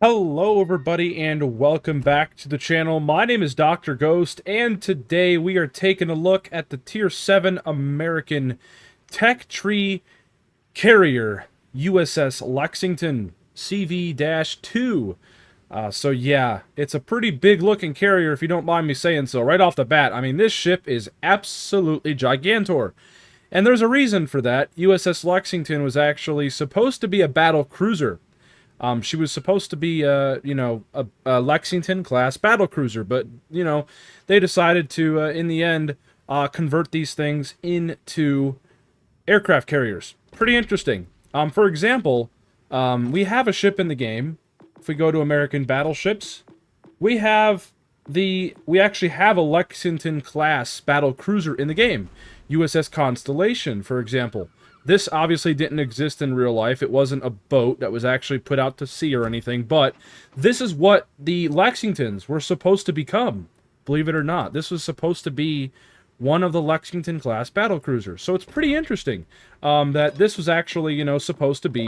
Hello everybody and welcome back to the channel. My name is Dr. Ghost and today we are taking a look at the Tier 7 American Tech Tree Carrier USS Lexington CV-2. So yeah, it's a pretty big looking carrier if you don't mind me saying so. Right off the bat, I mean this ship is absolutely gigantor. And there's a reason for that. USS Lexington was actually supposed to be a battle cruiser. She was supposed to be, a Lexington-class battlecruiser, but, they decided to, in the end, convert these things into aircraft carriers. Pretty interesting. For example, we have a ship in the game. If we go to American battleships, we actually have a Lexington-class battlecruiser in the game. USS Constellation, for example. This obviously didn't exist in real life. It wasn't a boat that was actually put out to sea or anything, but this is what the Lexingtons were supposed to become, believe it or not. This was supposed to be one of the Lexington-class battlecruisers. So it's pretty interesting that this was actually, supposed to be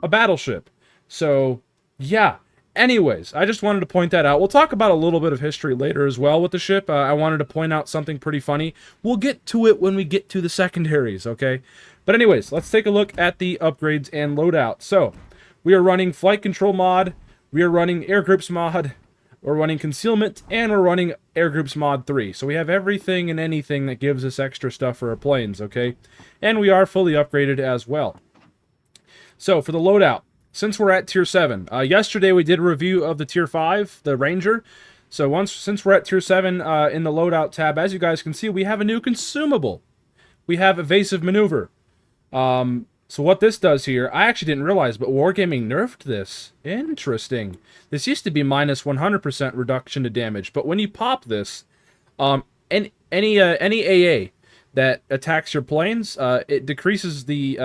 a battleship. So, yeah. Anyways, I just wanted to point that out. We'll talk about a little bit of history later as well with the ship. I wanted to point out something pretty funny. We'll get to it when we get to the secondaries, okay? But anyways, let's take a look at the upgrades and loadout. So, we are running Flight Control mod, we are running Air Groups mod, we're running Concealment, and we're running Air Groups mod 3. So we have everything and anything that gives us extra stuff for our planes, okay? And we are fully upgraded as well. So, for the loadout, since we're at Tier 7, yesterday we did a review of the Tier 5, the Ranger. So since we're at Tier 7 in the loadout tab, as you guys can see, we have a new consumable. We have Evasive Maneuver. So what this does here, I actually didn't realize, but Wargaming nerfed this. Interesting. This used to be minus 100% reduction to damage, but when you pop this, any AA that attacks your planes, it decreases the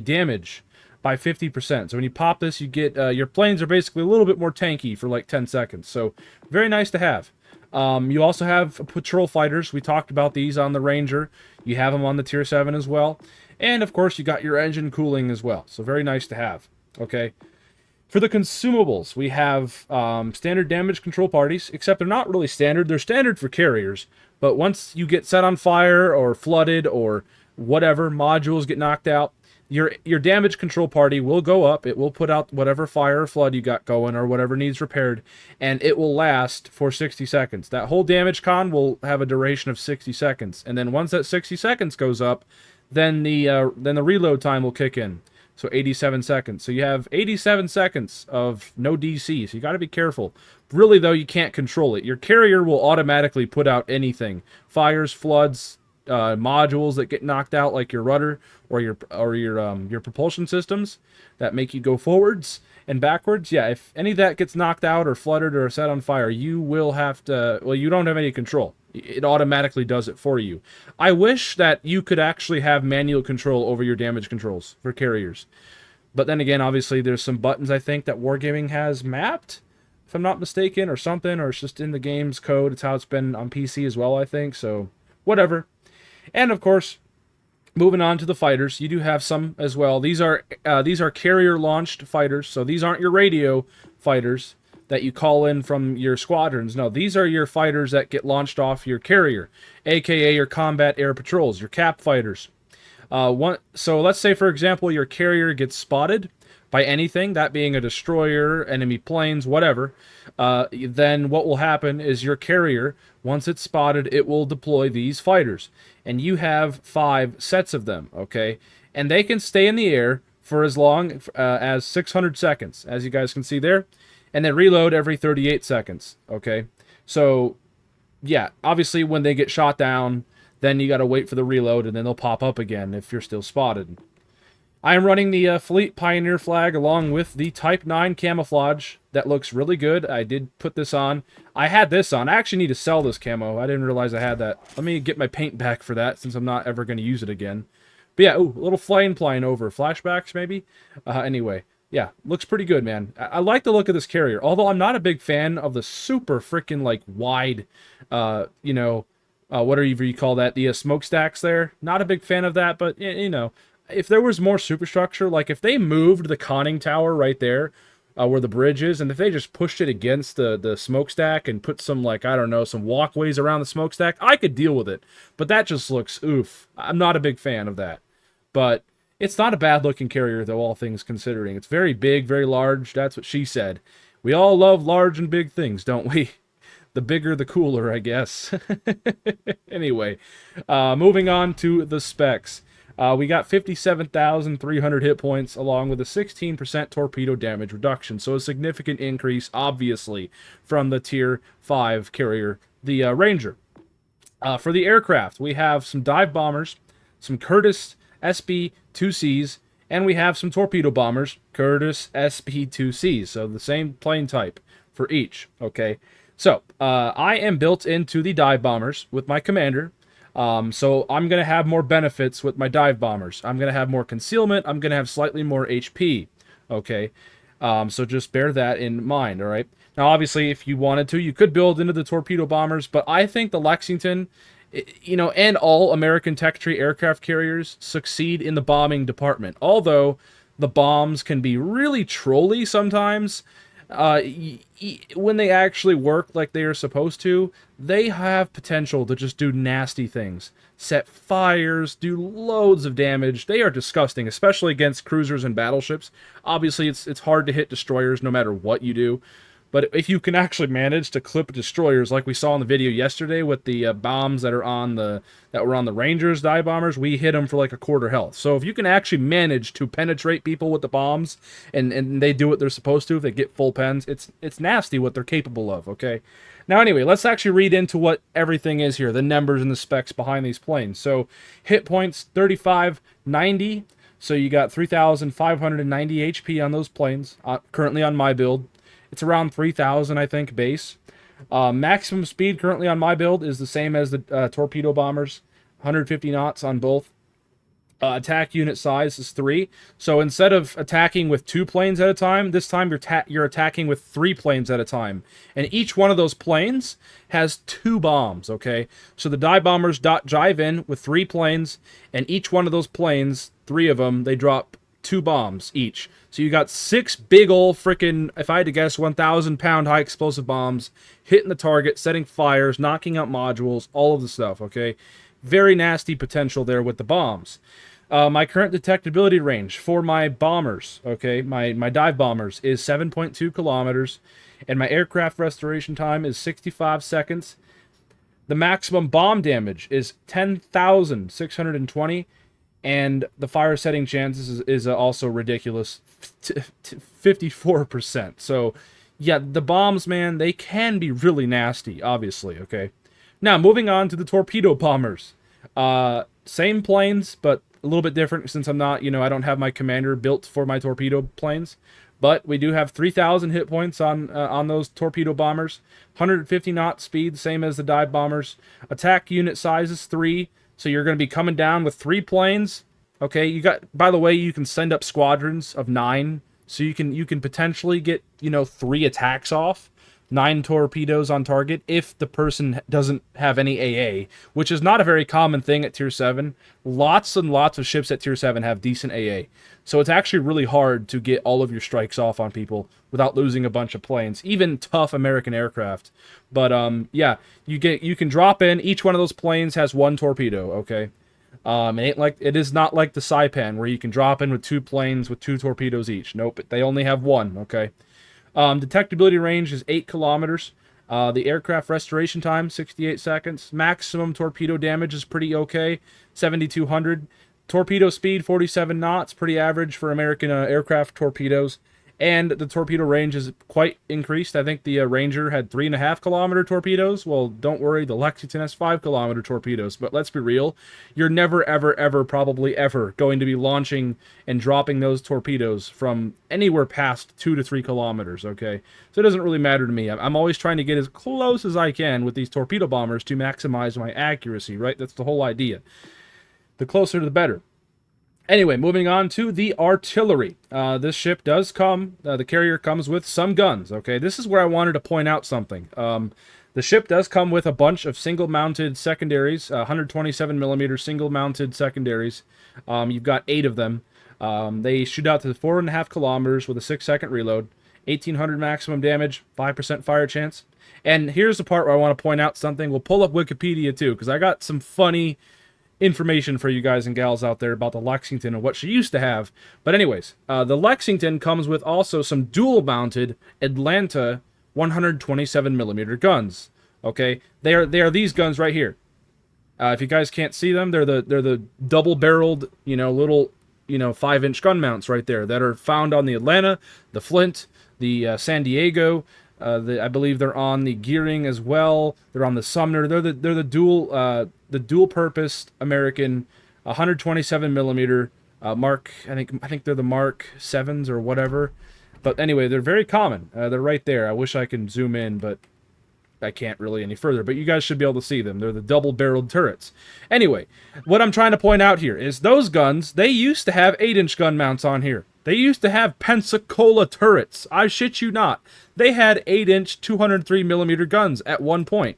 damage by 50%. So when you pop this, you get your planes are basically a little bit more tanky for like 10 seconds. So very nice to have. You also have patrol fighters. We talked about these on the Ranger. You have them on the Tier 7 as well. And of course, you got your engine cooling as well. So very nice to have. Okay. For the consumables, we have standard damage control parties, except they're not really standard. They're standard for carriers. But once you get set on fire or flooded or whatever, modules get knocked out, your damage control party will go up. It will put out whatever fire or flood you got going or whatever needs repaired, and it will last for 60 seconds. That whole damage con will have a duration of 60 seconds, and then once that 60 seconds goes up, then the reload time will kick in. So 87 seconds. So you have 87 seconds of no DC, so you got to be careful. Really, though, you can't control it. Your carrier will automatically put out anything. Fires, floods, modules that get knocked out, like your rudder or your propulsion systems that make you go forwards and backwards. Yeah, if any of that gets knocked out or flooded or set on fire, you will have to, well, you don't have any control. It automatically does it for you. I wish that you could actually have manual control over your damage controls for carriers. But then again, obviously, there's some buttons I think that Wargaming has mapped, if I'm not mistaken, or something, or it's just in the game's code. It's how it's been on PC as well, I think. So, whatever. And of course, moving on to the fighters, you do have some as well. These are carrier-launched fighters, so these aren't your radio fighters that you call in from your squadrons. No, these are your fighters that get launched off your carrier, aka your combat air patrols, your cap fighters. So let's say, for example, your carrier gets spotted by anything, that being a destroyer, enemy planes, whatever. Then what will happen is your carrier, once it's spotted, it will deploy these fighters. And you have 5 sets of them, okay? And they can stay in the air for as long as 600 seconds, as you guys can see there. And then reload every 38 seconds, okay? So, yeah, obviously when they get shot down, then you got to wait for the reload, and then they'll pop up again if you're still spotted. I am running the Fleet Pioneer flag along with the Type 9 camouflage. That looks really good. I did put this on. I had this on. I actually need to sell this camo. I didn't realize I had that. Let me get my paint back for that, since I'm not ever going to use it again. But yeah, ooh, a little flying over. Flashbacks, maybe? Anyway, yeah, looks pretty good, man. I like the look of this carrier, although I'm not a big fan of the super freaking, like, wide, whatever you call that, the smokestacks there. Not a big fan of that, but, if there was more superstructure, like if they moved the conning tower right there, where the bridge is, and if they just pushed it against the smokestack and put some, like, I don't know, some walkways around the smokestack, I could deal with it. But that just looks oof. I'm not a big fan of that. But it's not a bad-looking carrier, though, all things considering. It's very big, very large. That's what she said. We all love large and big things, don't we? The bigger, the cooler, I guess. Anyway, moving on to the specs. We got 57,300 hit points, along with a 16% torpedo damage reduction. So a significant increase, obviously, from the Tier 5 carrier, the Ranger. For the aircraft, we have some dive bombers, some Curtiss SB-2Cs, and we have some torpedo bombers, Curtiss SB-2Cs. So the same plane type for each, okay? So, I am built into the dive bombers with my commander. So I'm going to have more benefits with my dive bombers. I'm going to have more concealment. I'm going to have slightly more HP. Okay? So just bear that in mind, all right? Now, obviously, if you wanted to, you could build into the torpedo bombers, but I think the Lexington, you know, and all American tech tree aircraft carriers succeed in the bombing department. Although the bombs can be really trolly sometimes, when they actually work like they are supposed to, they have potential to just do nasty things. Set fires, do loads of damage. They are disgusting, especially against cruisers and battleships. Obviously, it's hard to hit destroyers no matter what you do. But if you can actually manage to clip destroyers, like we saw in the video yesterday with the bombs that were on the Rangers dive bombers, we hit them for like a quarter health. So if you can actually manage to penetrate people with the bombs, and they do what they're supposed to, if they get full pens, it's nasty what they're capable of. Okay. Now anyway, let's actually read into what everything is here, the numbers and the specs behind these planes. So hit points 3590. So you got 3,590 HP on those planes. Currently on my build. It's around 3,000, I think, base. Maximum speed currently on my build is the same as the torpedo bombers, 150 knots on both. Attack unit size is 3. So instead of attacking with 2 planes at a time, this time you're attacking with 3 planes at a time. And each one of those planes has 2 bombs, okay? So the dive bombers drive in with 3 planes, and each one of those planes, 3 of them, they drop 2 bombs each. So you got 6 big ol' frickin', if I had to guess, 1,000-pound high explosive bombs hitting the target, setting fires, knocking out modules, all of the stuff, okay? Very nasty potential there with the bombs. My current detectability range for my bombers, okay, my dive bombers, is 7.2 kilometers, and my aircraft restoration time is 65 seconds. The maximum bomb damage is 10,620, and the fire setting chances is also ridiculous, 54%. So, yeah, the bombs, man, they can be really nasty, obviously, okay? Now, moving on to the torpedo bombers. Same planes, but a little bit different since I'm not, I don't have my commander built for my torpedo planes. But we do have 3,000 hit points on those torpedo bombers. 150 knot speed, same as the dive bombers. Attack unit size is 3. So you're going to be coming down with 3 planes. Okay, by the way, you can send up squadrons of 9. So you can potentially get, 3 attacks off. 9 torpedoes on target if the person doesn't have any AA, which is not a very common thing at Tier 7. Lots and lots of ships at Tier 7 have decent AA. So it's actually really hard to get all of your strikes off on people without losing a bunch of planes, even tough American aircraft. But yeah, you can drop in. Each one of those planes has 1 torpedo, okay? It is not like the Saipan where you can drop in with 2 planes with 2 torpedoes each. Nope, they only have 1, okay? Detectability range is 8 kilometers. The aircraft restoration time, 68 seconds. Maximum torpedo damage is pretty okay, 7,200. Torpedo speed, 47 knots, pretty average for American aircraft torpedoes. And the torpedo range is quite increased. I think the Ranger had 3.5-kilometer torpedoes. Well, don't worry, the Lexington has 5-kilometer torpedoes. But let's be real, you're never, ever, ever, probably ever going to be launching and dropping those torpedoes from anywhere past 2 to 3 kilometers, okay? So it doesn't really matter to me. I'm always trying to get as close as I can with these torpedo bombers to maximize my accuracy, right? That's the whole idea. The closer, the better. Anyway, moving on to the artillery. This ship does come, the carrier comes with some guns, okay? This is where I wanted to point out something. The ship does come with a bunch of single-mounted secondaries, 127mm single-mounted secondaries. You've got 8 of them. They shoot out to 4.5 kilometers with a 6-second reload. 1800 maximum damage, 5% fire chance. And here's the part where I want to point out something. We'll pull up Wikipedia too, because I got some funny information for you guys and gals out there about the Lexington and what she used to have. But anyways, the Lexington comes with also some dual-mounted Atlanta 127mm guns. Okay, they are these guns right here. If you guys can't see them, they're the double-barreled, little 5-inch gun mounts right there that are found on the Atlanta, the Flint, the San Diego. I believe they're on the Gearing as well. They're on the Sumner. They're the dual-purpose American 127mm Mark. I think they're the Mark 7s or whatever. But anyway, they're very common. They're right there. I wish I could zoom in, but I can't really any further. But you guys should be able to see them. They're the double-barreled turrets. Anyway, what I'm trying to point out here is those guns, they used to have 8-inch gun mounts on here. They used to have Pensacola turrets. I shit you not. They had 8-inch 203mm guns at one point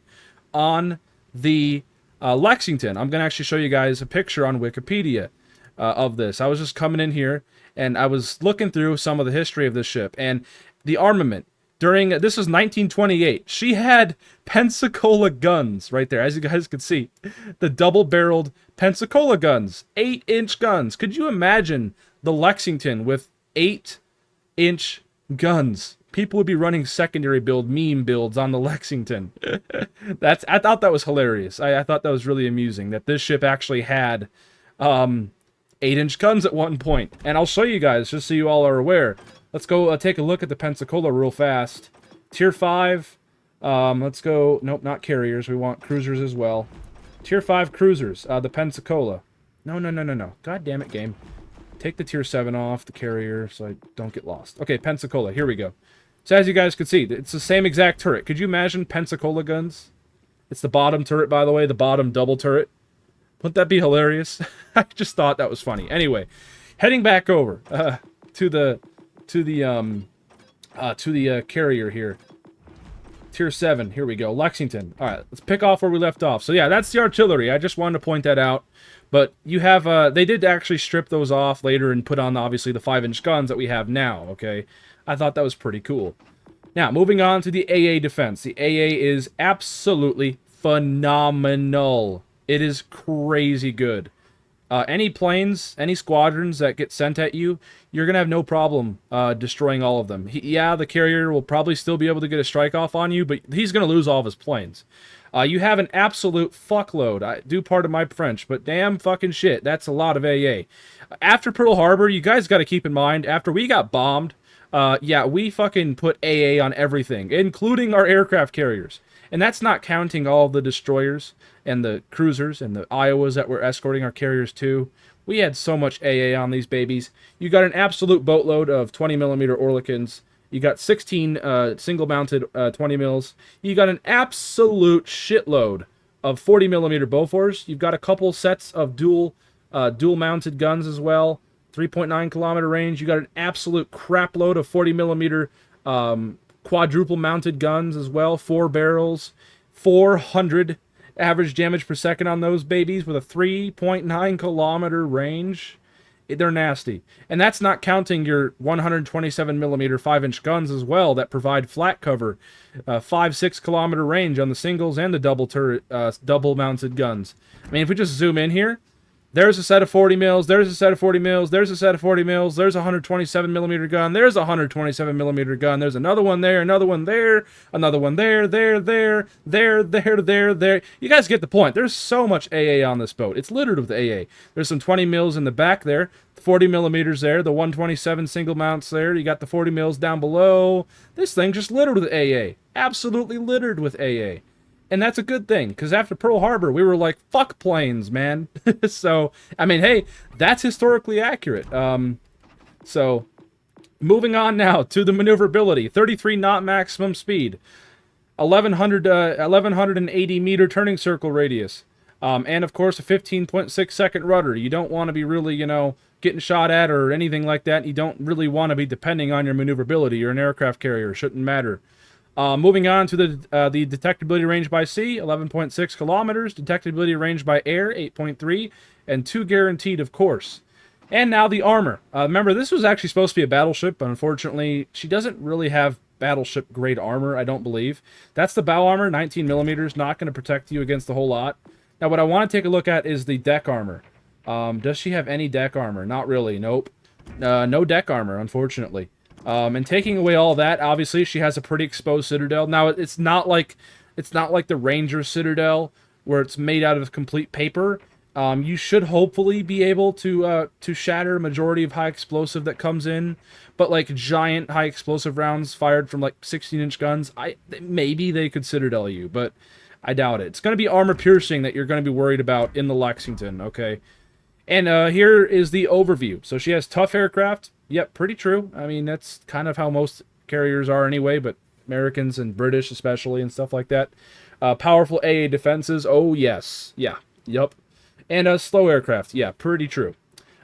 on the Lexington. I'm going to actually show you guys a picture on Wikipedia of this. I was just coming in here, and I was looking through some of the history of this ship. And the armament, this was 1928. She had Pensacola guns right there, as you guys can see. The double-barreled Pensacola guns. 8-inch guns. Could you imagine the Lexington with 8-inch guns? People would be running secondary meme builds on the Lexington. I thought that was hilarious. I thought that was really amusing that this ship actually had 8-inch guns at one point. And I'll show you guys just so you all are aware. Let's go take a look at the Pensacola real fast. Tier 5. Let's go. Nope, not carriers. We want cruisers as well. Tier 5 cruisers. The Pensacola. No. God damn it, game. Take the tier 7 off the carrier so I don't get lost. Okay, Pensacola. Here we go. So as you guys can see, it's the same exact turret. Could you imagine Pensacola guns? It's the bottom turret, by the way. The bottom double turret. Wouldn't that be hilarious? I just thought that was funny. Anyway, heading back over to the carrier here. Tier 7. Here we go. Lexington. All right, let's pick off where we left off. So yeah, that's the artillery. I just wanted to point that out. But you have, they did actually strip those off later and put on, obviously, the 5-inch guns that we have now, okay? I thought that was pretty cool. Now, moving on to the AA defense. The AA is absolutely phenomenal. It is crazy good. Any planes, any squadrons that get sent at you, you're going to have no problem destroying all of them. Yeah, the carrier will probably still be able to get a strike off on you, but he's going to lose all of his planes. You have an absolute fuckload. I do pardon my French, but damn fucking shit. That's a lot of AA. After Pearl Harbor, you guys got to keep in mind, after we got bombed, yeah, we fucking put AA on everything, including our aircraft carriers. And that's not counting all the destroyers and the cruisers and the Iowas that were escorting our carriers too. We had so much AA on these babies. You got an absolute boatload of 20mm Oerlikons. You got 16 single-mounted 20 mils. You got an absolute shitload of 40mm Bofors. You've got a couple sets of dual-mounted guns as well. 3.9 kilometer range. You got an absolute crap load of 40mm quadruple-mounted guns as well. 4 barrels. 400 average damage per second on those babies with a 3.9 kilometer range. They're nasty. And that's not counting your 127mm 5-inch guns as well that provide flat cover, 5-6 kilometer range on the singles and the double turret, double mounted guns. I mean, if we just zoom in here, there's a set of 40 mils, there's a set of 40 mils, there's a set of 40 mils, there's a 127mm gun, there's a 127mm gun, there's another one there, another one there, another one there. You guys get the point. There's so much AA on this boat. It's littered with AA. There's some 20 mils in the back there, 40mm there, the 127 single mounts there, you got the 40 mils down below. This thing just littered with AA. Absolutely littered with AA. And that's a good thing, because after Pearl Harbor, we were like, fuck planes, man. So, I mean, hey, that's historically accurate. So, moving on now to the maneuverability. 33 knot maximum speed. 1180 meter turning circle radius. And, of course, a 15.6 second rudder. You don't want to be really, getting shot at or anything like that. You don't really want to be depending on your maneuverability. You're an aircraft carrier. It shouldn't matter. Moving on to the detectability range by sea, 11.6 kilometers. Detectability range by air, 8.3. And 2 guaranteed, of course. And now the armor. Remember, this was actually supposed to be a battleship, but unfortunately, she doesn't really have battleship-grade armor, I don't believe. That's the bow armor, 19 millimeters, not going to protect you against a whole lot. Now, what I want to take a look at is the deck armor. Does she have any deck armor? Not really, nope. No deck armor, unfortunately. And taking away all that, obviously, she has a pretty exposed citadel. Now, it's not like the Ranger citadel, where it's made out of complete paper. You should hopefully be able to shatter a majority of high explosive that comes in, but like giant high explosive rounds fired from like 16-inch guns, maybe they could citadel you, but I doubt it. It's going to be armor piercing that you're going to be worried about in the Lexington, okay? And here is the overview. So she has tough aircraft. Yep, pretty true. I mean, that's kind of how most carriers are anyway, but Americans and British especially and stuff like that. Powerful AA defenses. Oh, yes. Yeah. Yep. And slow aircraft. Yeah, pretty true.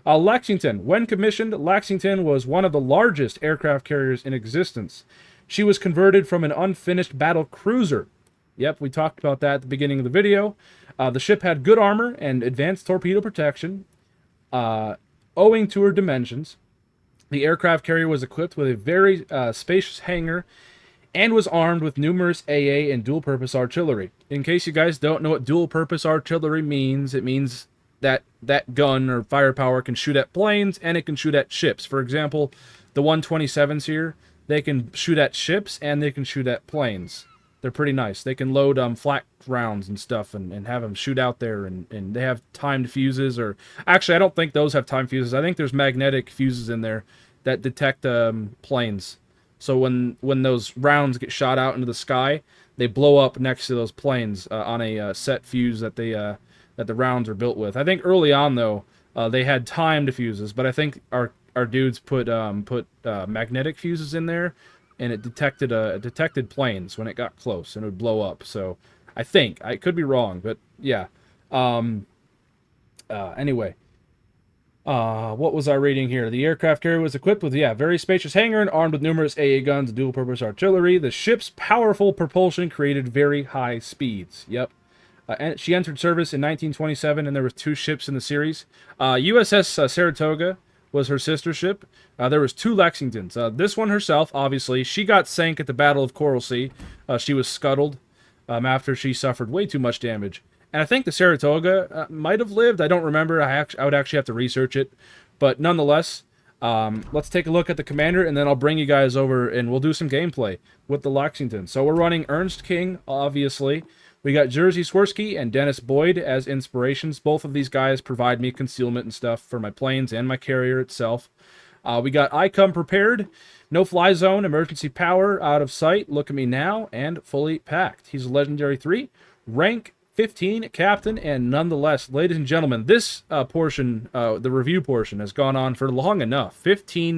Lexington. When commissioned, Lexington was one of the largest aircraft carriers in existence. She was converted from an unfinished battle cruiser. Yep, we talked about that at the beginning of the video. The ship had good armor and advanced torpedo protection. Owing to her dimensions, the aircraft carrier was equipped with a very spacious hangar and was armed with numerous AA and dual-purpose artillery. In case you guys don't know what dual-purpose artillery means, it means that that gun or firepower can shoot at planes and it can shoot at ships. For example, the 127s here, they can shoot at ships and they can shoot at planes. They're pretty nice. They can load flak rounds and stuff and have them shoot out there, and they have timed fuses. Or actually, I don't think those have timed fuses. I think there's magnetic fuses in there that detect planes. So when those rounds get shot out into the sky, they blow up next to those planes on a set fuse that the rounds are built with. I think early on though, they had timed fuses, but I think our dudes put magnetic fuses in there, and it detected planes when it got close, and it would blow up. So I think I could be wrong, but yeah. Anyway. What was I reading here? The aircraft carrier was equipped with, very spacious hangar and armed with numerous AA guns and dual-purpose artillery. The ship's powerful propulsion created very high speeds. Yep. And she entered service in 1927, and there was 2 ships in the series. USS Saratoga was her sister ship. There was 2 Lexingtons. This one herself, obviously, she got sank at the Battle of Coral Sea. She was scuttled after she suffered way too much damage. And I think the Saratoga might have lived. I don't remember. I would actually have to research it. But nonetheless, let's take a look at the commander, and then I'll bring you guys over, and we'll do some gameplay with the Lexington. So we're running Ernst King, obviously. We got Jerzy Swirsky and Dennis Boyd as inspirations. Both of these guys provide me concealment and stuff for my planes and my carrier itself. We got I Come Prepared, No Fly Zone, Emergency Power, Out of Sight, Look at Me Now, and Fully Packed. He's a Legendary 3. Rank 15, Captain, and nonetheless, ladies and gentlemen, this portion, the review portion, has gone on for long enough. 18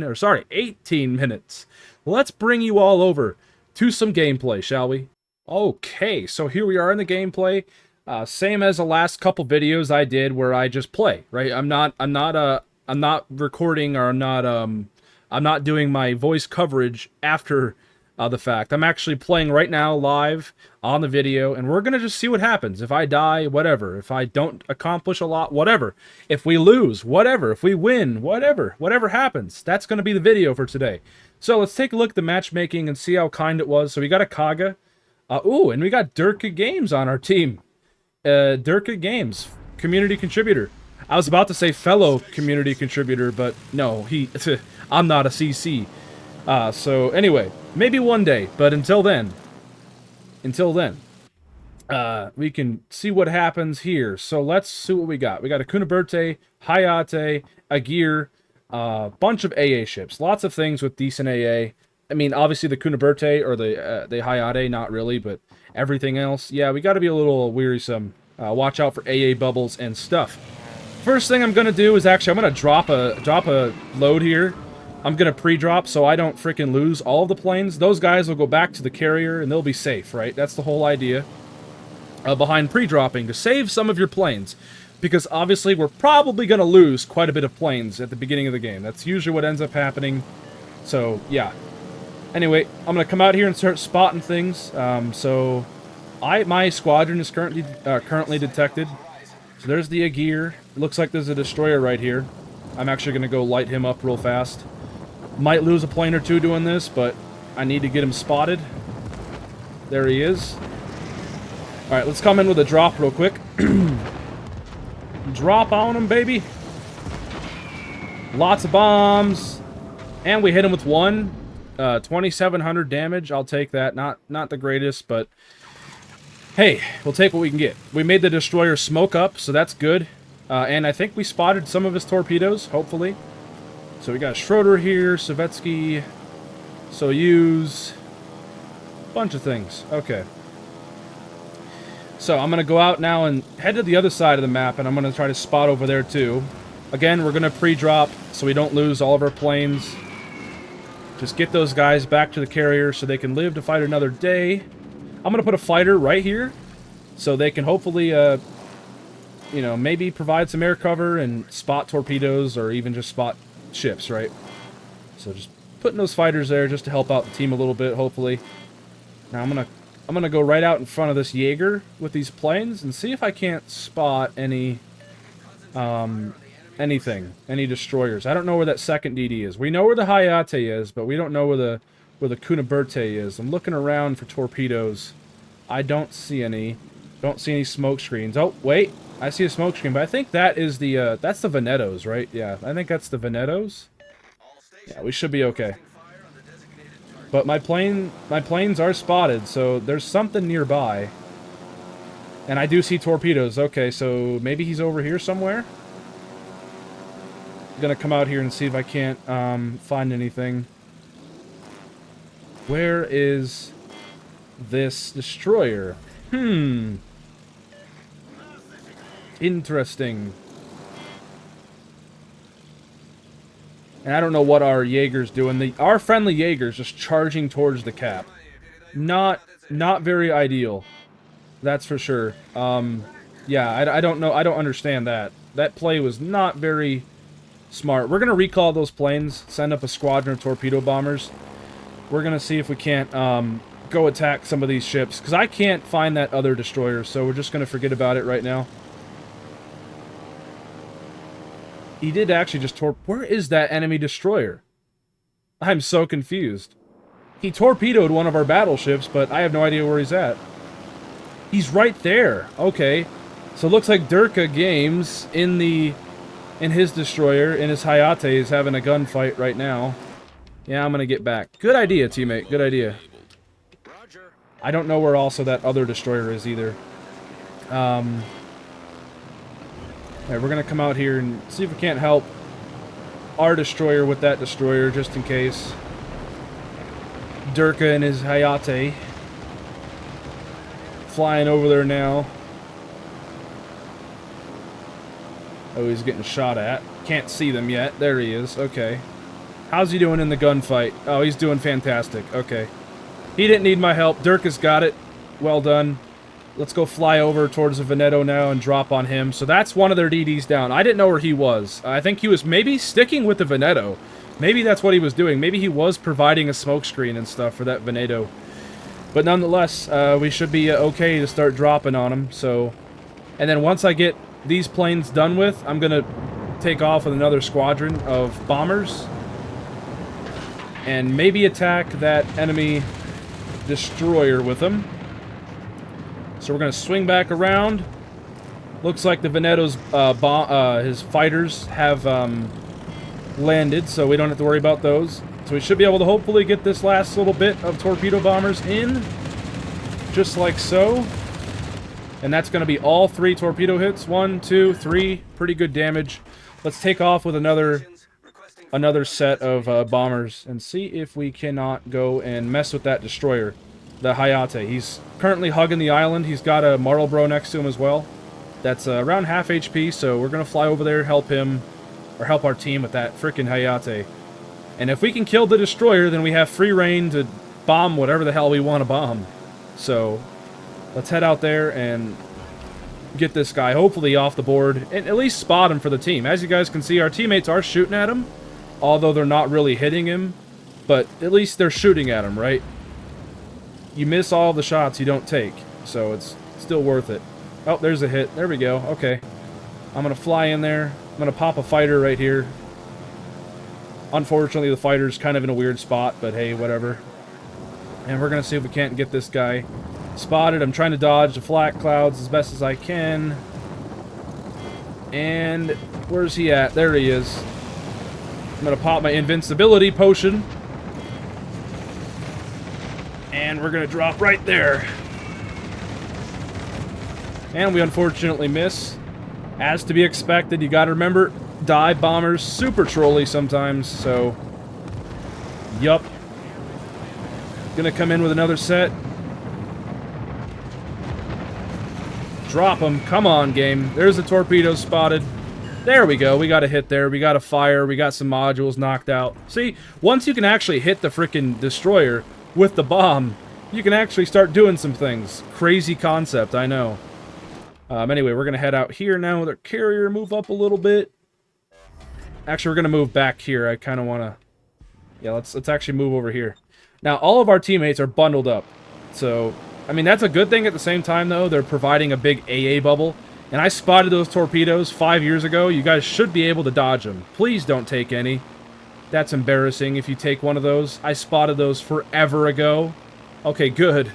minutes. Let's bring you all over to some gameplay, shall we? Okay, so here we are in the gameplay. Same as the last couple videos I did where I just play, right? I'm not recording, or I'm not doing my voice coverage after the fact. I'm actually playing right now live on the video, and we're gonna just see what happens. If I die, whatever. If I don't accomplish a lot, whatever. If we lose, whatever. If we win, whatever. Whatever happens, that's gonna be the video for today. So let's take a look at the matchmaking and see how kind it was. So we got a Kaga. Ooh, and we got Durka Games on our team. Durka Games, community contributor. I was about to say fellow community contributor, but no, I'm not a CC. So anyway, maybe one day, but until then, we can see what happens here. So let's see what we got. We got a Kunaberte, Hayate, Agir, bunch of AA ships. Lots of things with decent AA. I mean, obviously the Kunaberte or the Hayate, not really, but everything else, yeah, we got to be a little wearisome. Watch out for AA bubbles and stuff. First thing I'm gonna do is I'm gonna drop a load here. I'm gonna pre-drop so I don't freaking lose all of the planes. Those guys will go back to the carrier and they'll be safe, right? That's the whole idea behind pre-dropping, to save some of your planes. Because obviously we're probably gonna lose quite a bit of planes at the beginning of the game. That's usually what ends up happening. So, yeah. Anyway, I'm gonna come out here and start spotting things. So my squadron is currently detected. So there's the Agir. Looks like there's a destroyer right here. I'm actually going to go light him up real fast. Might lose a plane or two doing this, but I need to get him spotted. There he is. Alright, let's come in with a drop real quick. Drop on him, baby. Lots of bombs. And we hit him with one. 2,700 damage. I'll take that. Not the greatest, but hey, we'll take what we can get. We made the destroyer smoke up, so that's good. And I think we spotted some of his torpedoes, hopefully. So we got Schroeder here, Savetsky, Soyuz, bunch of things. Okay. So I'm going to go out now and head to the other side of the map, and I'm going to try to spot over there too. Again, we're going to pre-drop so we don't lose all of our planes. Just get those guys back to the carrier so they can live to fight another day. I'm going to put a fighter right here so they can hopefully, you know, maybe provide some air cover and spot torpedoes or even just spot ships, right? So just putting those fighters there just to help out the team a little bit, hopefully. Now I'm gonna go right out in front of this Jaeger with these planes and see if I can't spot any any destroyers. I don't know where that second DD is. We know where the Hayate is, but we don't know where the Kunaberte is. I'm looking around for torpedoes. I don't see any. Don't see any smoke screens. Oh, wait. I see a smoke screen, but I think that is the, that's the Venettos, right? Yeah, I think that's the Venettos. Yeah, we should be okay. But my planes are spotted, so there's something nearby. And I do see torpedoes. Okay, so maybe he's over here somewhere. I'm gonna come out here and see if I can't find anything. Where is this destroyer? Interesting. And I don't know what our Jaeger's doing. Our friendly Jaeger's just charging towards the cap. Not very ideal. That's for sure. Yeah, I don't know. I don't understand that. That play was not very smart. We're going to recall those planes, send up a squadron of torpedo bombers. We're going to see if we can't go attack some of these ships. Because I can't find that other destroyer, so we're just going to forget about it right now. He did actually just where is that enemy destroyer? I'm so confused. He torpedoed one of our battleships, but I have no idea where he's at. He's right there. Okay. So it looks like Durka Games in his destroyer, in his Hayate, is having a gunfight right now. Yeah, I'm gonna get back. Good idea, teammate. Good idea. I don't know where also that other destroyer is either. Alright, we're going to come out here and see if we can't help our destroyer with that destroyer, just in case. Durka and his Hayate. Flying over there now. Oh, he's getting shot at. Can't see them yet. There he is. Okay. How's he doing in the gunfight? Oh, he's doing fantastic. Okay. He didn't need my help. Durka's got it. Well done. Let's go fly over towards the Veneto now and drop on him. So that's one of their DDs down. I didn't know where he was. I think he was maybe sticking with the Veneto. Maybe that's what he was doing. Maybe he was providing a smokescreen and stuff for that Veneto. But nonetheless, we should be okay to start dropping on him. So, and then once I get these planes done with, I'm going to take off with another squadron of bombers. And maybe attack that enemy destroyer with them. So we're going to swing back around. Looks like the Veneto's his fighters have landed, so we don't have to worry about those. So we should be able to hopefully get this last little bit of torpedo bombers in. Just like so. And that's going to be all 3 torpedo hits. 1, 2, 3. Pretty good damage. Let's take off with another set of bombers and see if we cannot go and mess with that destroyer. The Hayate. He's currently hugging the island. He's got a Marlboro next to him as well. That's around half HP, so we're going to fly over there, help him, or help our team with that frickin' Hayate. And if we can kill the destroyer, then we have free reign to bomb whatever the hell we want to bomb. So, let's head out there and get this guy hopefully off the board, and at least spot him for the team. As you guys can see, our teammates are shooting at him, although they're not really hitting him, but at least they're shooting at him, right? You miss all the shots you don't take, so it's still worth it. Oh, there's a hit. There we go. Okay. I'm going to fly in there. I'm going to pop a fighter right here. Unfortunately, the fighter's kind of in a weird spot, but hey, whatever. And we're going to see if we can't get this guy spotted. I'm trying to dodge the flak clouds as best as I can. And where's he at? There he is. I'm going to pop my invincibility potion. And we're going to drop right there. And we unfortunately miss. As to be expected, you got to remember, dive bombers super trolly sometimes, so yup. Gonna come in with another set. Drop them. Come on, game. There's a torpedo spotted. There we go. We got a hit there. We got a fire. We got some modules knocked out. See, once you can actually hit the freaking destroyer with the bomb, you can actually start doing some things. Crazy concept, I know. Anyway, we're gonna head out here now with our carrier. Move up a little bit. Actually, we're gonna move back here. I kind of want to... Yeah, let's actually move over here. Now, all of our teammates are bundled up. So, I mean, that's a good thing at the same time, though. They're providing a big AA bubble. And I spotted those torpedoes 5 years ago. You guys should be able to dodge them. Please don't take any. That's embarrassing if you take one of those. I spotted those forever ago. Okay, good.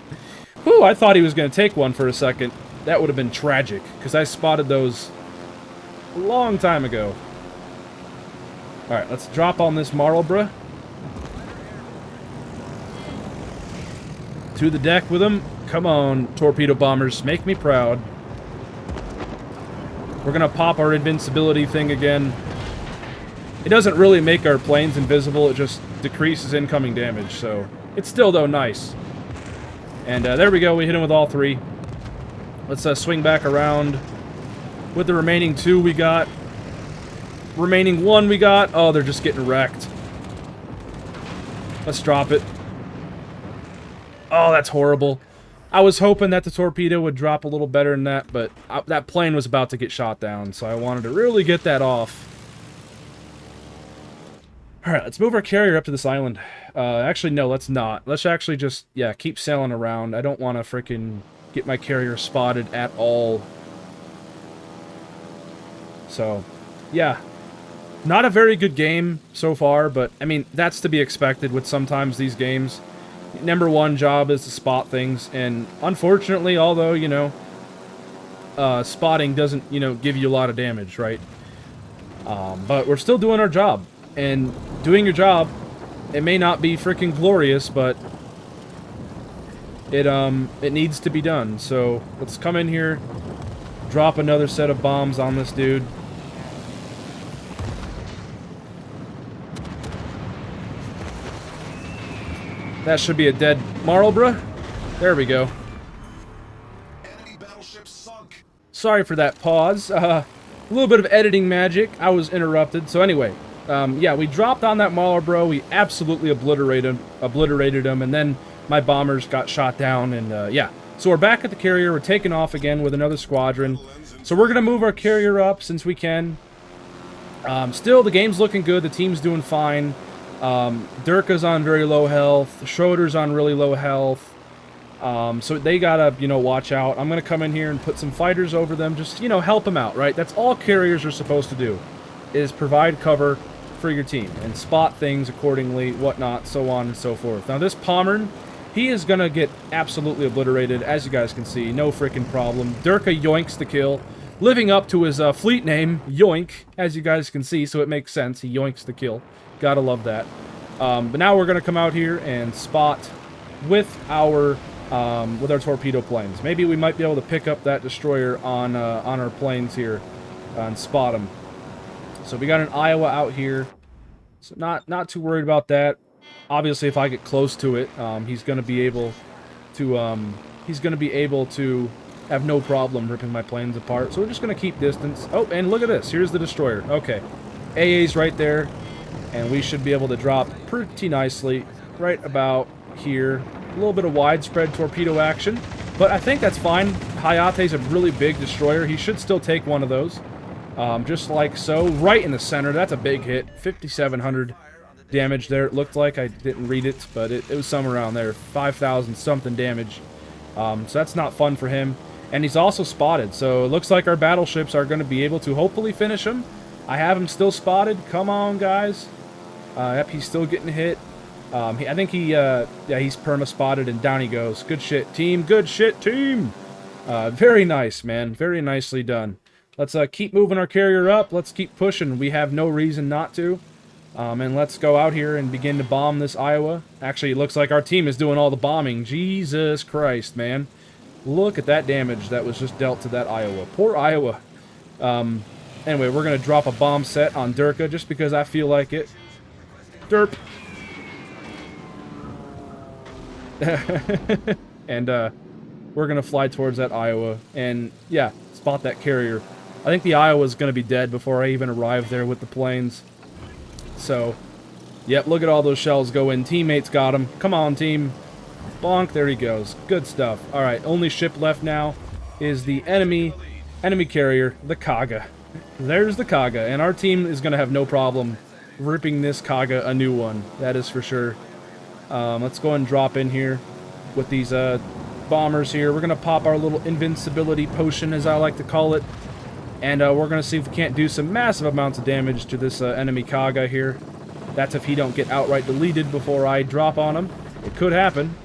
Whew, I thought he was going to take one for a second. That would have been tragic, because I spotted those a long time ago. Alright, let's drop on this Marlborough. To the deck with them. Come on, torpedo bombers. Make me proud. We're going to pop our invincibility thing again. It doesn't really make our planes invisible. It just decreases incoming damage. So, it's still, though, nice. And there we go. We hit him with all three. Let's swing back around with the remaining two we got. Remaining one we got. Oh, they're just getting wrecked. Let's drop it. Oh, that's horrible. I was hoping that the torpedo would drop a little better than that, but that plane was about to get shot down, so I wanted to really get that off. Alright, let's move our carrier up to this island. Actually, no, let's not. Let's actually just, yeah, keep sailing around. I don't want to freaking get my carrier spotted at all. So, yeah. Not a very good game so far, but, I mean, that's to be expected with sometimes these games. Number one job is to spot things, and unfortunately, although, you know, spotting doesn't, you know, give you a lot of damage, right? But we're still doing our job, and doing your job, it may not be freaking glorious, but it needs to be done. So let's come in here, drop another set of bombs on this dude. That should be a dead Marlborough. There we go. Enemy battleship sunk. Sorry for that pause. A little bit of editing magic. I was interrupted. So anyway, yeah, we dropped on that Marlborough. We absolutely obliterated him, and then my bombers got shot down, and yeah. So we're back at the carrier. We're taking off again with another squadron. So we're gonna move our carrier up since we can. Still, the game's looking good. The team's doing fine. Durka's on very low health. Schroeder's on really low health. So they gotta, you know, watch out. I'm gonna come in here and put some fighters over them. Just, you know, help them out, right? That's all carriers are supposed to do, is provide cover for your team and spot things accordingly, whatnot, so on and so forth. Now this Pommern, he is gonna get absolutely obliterated, as you guys can see. No freaking problem. Durka yoinks the kill, living up to his fleet name, Yoink, as you guys can see, so it makes sense. He yoinks the kill. Gotta love that. But now we're gonna come out here and spot with our torpedo planes. Maybe we might be able to pick up that destroyer on our planes here and spot them. So we got an Iowa out here. So not too worried about that. Obviously, if I get close to it, he's gonna be able to have no problem ripping my planes apart. So we're just gonna keep distance. Oh, and look at this. Here's the destroyer. Okay, AA's right there. And we should be able to drop pretty nicely right about here. A little bit of widespread torpedo action, but I think that's fine. Hayate's a really big destroyer. He should still take one of those. Just like so. Right in the center. That's a big hit. 5,700 damage there. It looked like. I didn't read it, but it was somewhere around there. 5,000 something damage. So that's not fun for him. And he's also spotted. So it looks like our battleships are going to be able to hopefully finish him. I have him still spotted. Come on, guys. Yep, he's still getting hit. I think yeah, he's perma-spotted, and down he goes. Good shit, team. Good shit, team. Very nice, man. Very nicely done. Let's keep moving our carrier up. Let's keep pushing. We have no reason not to. And let's go out here and begin to bomb this Iowa. Actually, it looks like our team is doing all the bombing. Jesus Christ, man. Look at that damage that was just dealt to that Iowa. Poor Iowa. Anyway, we're going to drop a bomb set on Durka just because I feel like it. Derp. And we're going to fly towards that Iowa. And, yeah, spot that carrier. I think the Iowa's going to be dead before I even arrive there with the planes. So, yep, look at all those shells go in. Teammates got him. Come on, team. Bonk, there he goes. Good stuff. Alright, only ship left now is the enemy carrier, the Kaga. There's the Kaga, and our team is going to have no problem ripping this Kaga a new one. That is for sure. Let's go and drop in here with these bombers here. We're going to pop our little invincibility potion, as I like to call it. And we're going to see if we can't do some massive amounts of damage to this enemy Kaga here. That's if he don't get outright deleted before I drop on him. It could happen.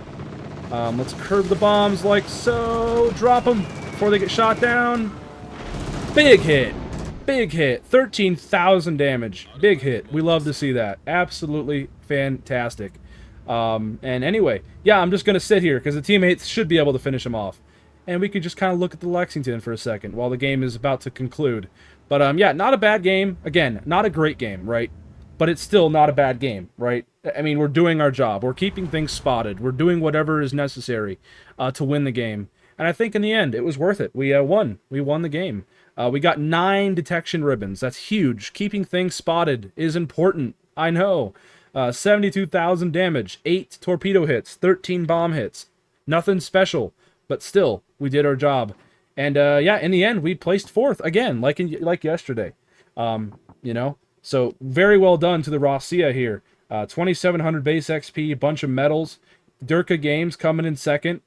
Let's curve the bombs like so. Drop them before they get shot down. Big hit. Big hit. 13,000 damage. Big hit. We love to see that. Absolutely fantastic. And anyway, yeah, I'm just going to sit here because the teammates should be able to finish him off. And we could just kind of look at the Lexington for a second while the game is about to conclude. But, yeah, not a bad game. Again, not a great game, right? But it's still not a bad game, right? I mean, we're doing our job. We're keeping things spotted. We're doing whatever is necessary to win the game. And I think in the end, it was worth it. We won. We won the game. We got 9 detection ribbons. That's huge. Keeping things spotted is important. I know. 72,000 damage, 8 torpedo hits, 13 bomb hits. Nothing special. But still, we did our job. And, yeah, in the end, we placed 4th again, like yesterday. You know? So, very well done to the Rossiya here. 2,700 base XP, bunch of medals. Durka Games coming in 2nd.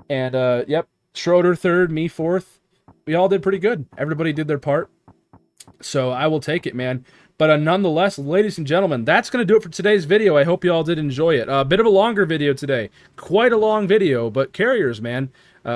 And, yep, Schroeder 3rd, me 4th. We all did pretty good. Everybody did their part. So, I will take it, man. But nonetheless, ladies and gentlemen, that's going to do it for today's video. I hope you all did enjoy it. A bit of a longer video today. Quite a long video, but carriers, man.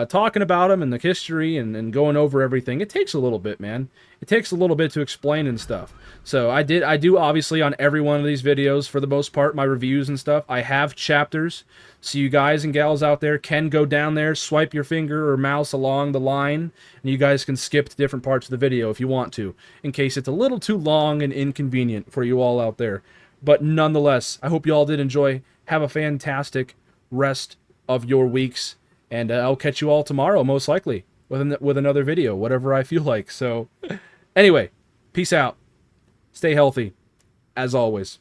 Talking about them and the history and going over everything. It takes a little bit, man. It takes a little bit to explain and stuff. So I do obviously on every one of these videos, for the most part, my reviews and stuff. I have chapters, so you guys and gals out there can go down there, swipe your finger or mouse along the line, and you guys can skip to different parts of the video if you want to, in case it's a little too long and inconvenient for you all out there. But nonetheless, I hope you all did enjoy. Have a fantastic rest of your weeks. And I'll catch you all tomorrow, most likely, with another video, whatever I feel like. So, anyway, peace out. Stay healthy, as always.